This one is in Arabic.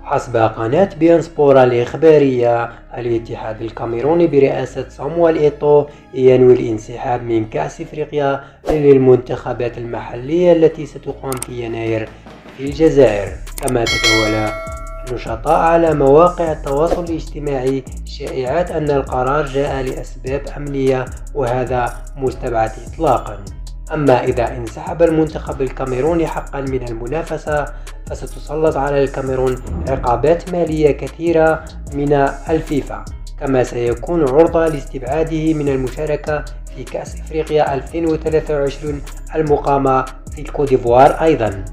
حسب قناة بيانسبورا الإخبارية، الاتحاد الكاميروني برئاسة صامويل إيتو ينوي الانسحاب من كأس إفريقيا للمنتخبات المحلية التي ستقام في يناير في الجزائر. كما تداول النشطاء على مواقع التواصل الاجتماعي شائعات أن القرار جاء لأسباب أمنية، وهذا مستبعد إطلاقا. أما إذا انسحب المنتخب الكاميروني حقا من المنافسة، فستسلط على الكاميرون عقوبات مالية كثيرة من الفيفا، كما سيكون عرضة لاستبعاده من المشاركة في كأس إفريقيا 2023 المقامة في الكوديفوار أيضا.